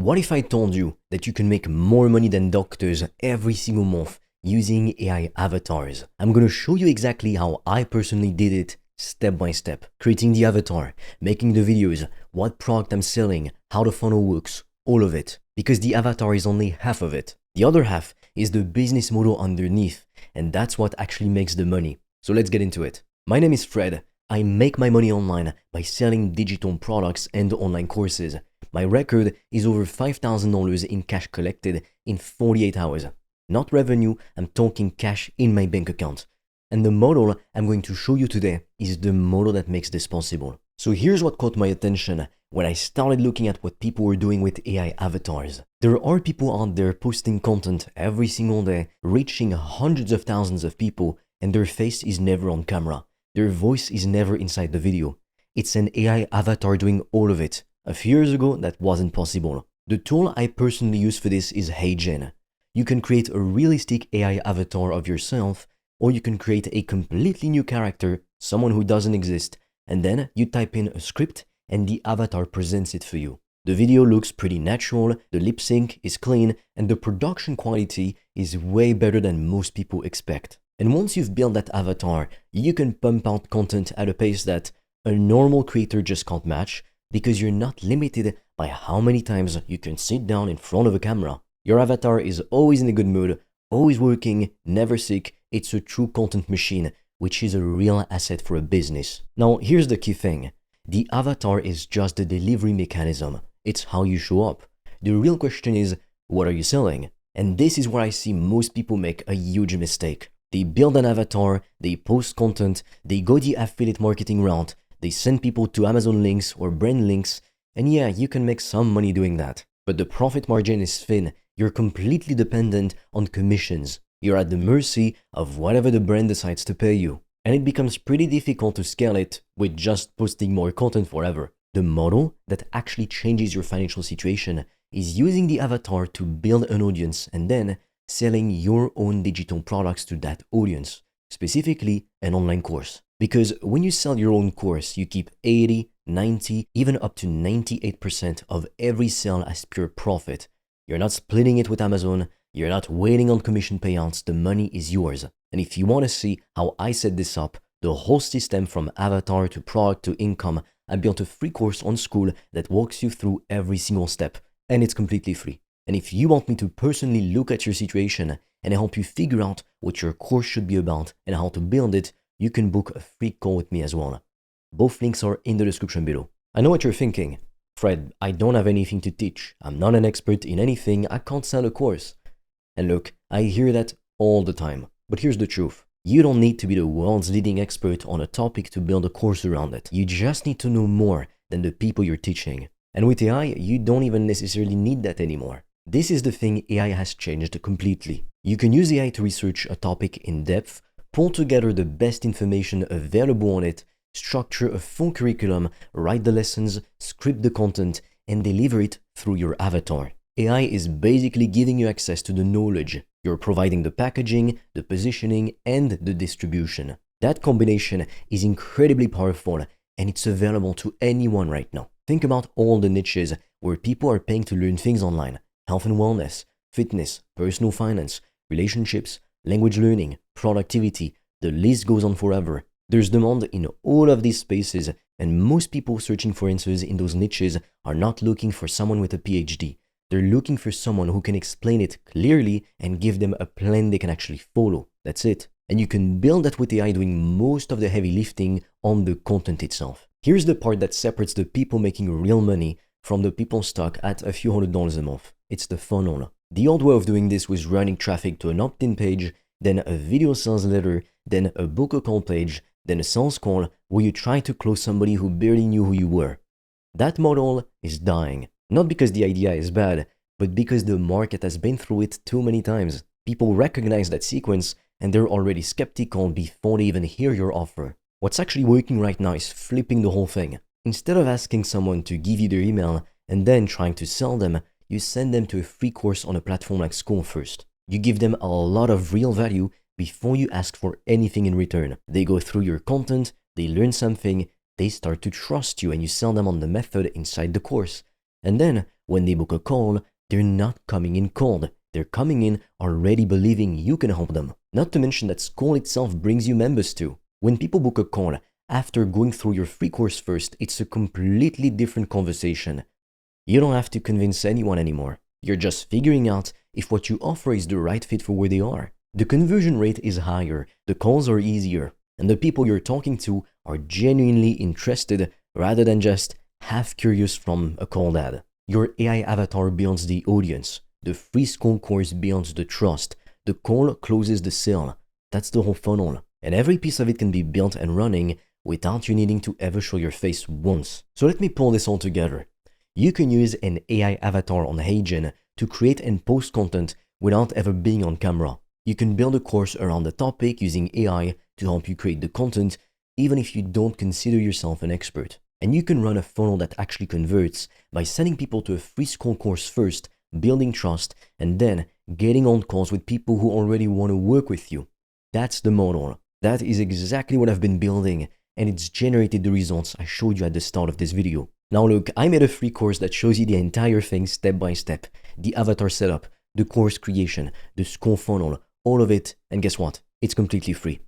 what if I told you that you can make more money than doctors every single month using AI avatars? I'm gonna show you exactly how I personally did it step by step. Creating the avatar, making the videos, what product I'm selling, how the funnel works, all of it. Because the avatar is only half of it. The other half is the business model underneath, and that's what actually makes the money. So let's get into it. My name is Fred. I make my money online by selling digital products and online courses. My record is over $5,000 in cash collected in 48 hours. Not revenue, I'm talking cash in my bank account. And the model I'm going to show you today is the model that makes this possible. So here's what caught my attention when I started looking at what people were doing with AI avatars. There are people out there posting content every single day, reaching hundreds of thousands of people, and their face is never on camera. Their voice is never inside the video. It's an AI avatar doing all of it. A few years ago, that wasn't possible. The tool I personally use for this is HeyGen. You can create a realistic AI avatar of yourself, or you can create a completely new character, someone who doesn't exist, and then you type in a script and the avatar presents it for you. The video looks pretty natural, the lip sync is clean, and the production quality is way better than most people expect. And once you've built that avatar, you can pump out content at a pace that a normal creator just can't match, because you're not limited by how many times you can sit down in front of a camera. Your avatar is always in a good mood, always working, never sick. It's a true content machine, which is a real asset for a business. Now, here's the key thing. The avatar is just the delivery mechanism. It's how you show up. The real question is, what are you selling? And this is where I see most people make a huge mistake. They build an avatar, they post content, they go the affiliate marketing route, they send people to Amazon links or brand links, and yeah, you can make some money doing that. But the profit margin is thin. You're completely dependent on commissions. You're at the mercy of whatever the brand decides to pay you. And it becomes pretty difficult to scale it with just posting more content forever. The model that actually changes your financial situation is using the avatar to build an audience and then selling your own digital products to that audience, specifically an online course. Because when you sell your own course, you keep 80, 90, even up to 98% of every sale as pure profit. You're not splitting it with Amazon. You're not waiting on commission payouts. The money is yours. And if you want to see how I set this up, the whole system from avatar to product to income, I built a free course on School that walks you through every single step. And it's completely free. And if you want me to personally look at your situation and help you figure out what your course should be about and how to build it, you can book a free call with me as well. Both links are in the description below. I know what you're thinking. Fred, I don't have anything to teach. I'm not an expert in anything. I can't sell a course. And look, I hear that all the time. But here's the truth. You don't need to be the world's leading expert on a topic to build a course around it. You just need to know more than the people you're teaching. And with AI, you don't even necessarily need that anymore. This is the thing AI has changed completely. You can use AI to research a topic in depth, pull together the best information available on it, structure a full curriculum, write the lessons, script the content, and deliver it through your avatar. AI is basically giving you access to the knowledge. You're providing the packaging, the positioning, and the distribution. That combination is incredibly powerful, and it's available to anyone right now. Think about all the niches where people are paying to learn things online. Health and wellness, fitness, personal finance, relationships, language learning, productivity. The list goes on forever. There's demand in all of these spaces, and most people searching for answers in those niches are not looking for someone with a PhD. They're looking for someone who can explain it clearly and give them a plan they can actually follow. That's it. And you can build that with AI doing most of the heavy lifting on the content itself. Here's the part that separates the people making real money from the people stuck at a few $100s a month. It's the funnel. The old way of doing this was running traffic to an opt-in page, then a video sales letter, then a book a call page, then a sales call where you try to close somebody who barely knew who you were. That model is dying. Not because the idea is bad, but because the market has been through it too many times. People recognize that sequence and they're already skeptical before they even hear your offer. What's actually working right now is flipping the whole thing. Instead of asking someone to give you their email and then trying to sell them, you send them to a free course on a platform like School first. You give them a lot of real value before you ask for anything in return. They go through your content, they learn something, they start to trust you, and you sell them on the method inside the course. And then, when they book a call, they're not coming in cold. They're coming in already believing you can help them. Not to mention that Skoll itself brings you members too. When people book a call, after going through your free course first, it's a completely different conversation. You don't have to convince anyone anymore. You're just figuring out if what you offer is the right fit for where they are. The conversion rate is higher, the calls are easier, and the people you're talking to are genuinely interested rather than just half curious from a cold ad. Your AI avatar builds the audience. The free Skoll course builds the trust. The call closes the sale. That's the whole funnel. And every piece of it can be built and running without you needing to ever show your face once. So let me pull this all together. You can use an AI avatar on HeyGen to create and post content without ever being on camera. You can build a course around the topic using AI to help you create the content, even if you don't consider yourself an expert. And you can run a funnel that actually converts by sending people to a free Skoll course first, building trust, and then getting on calls with people who already want to work with you. That's the model. That is exactly what I've been building, and it's generated the results I showed you at the start of this video. Now look, I made a free course that shows you the entire thing step by step. The avatar setup, the course creation, the Skoll funnel, all of it, and guess what? It's completely free.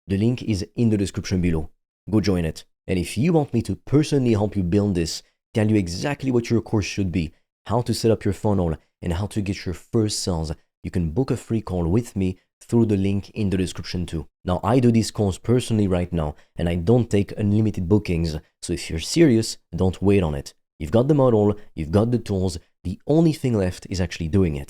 The link is in the description below. Go join it. And if you want me to personally help you build this, tell you exactly what your course should be, how to set up your funnel, and how to get your first sales, you can book a free call with me through the link in the description too. Now, I do these calls personally right now, and I don't take unlimited bookings, so if you're serious, don't wait on it. You've got the model, you've got the tools, the only thing left is actually doing it.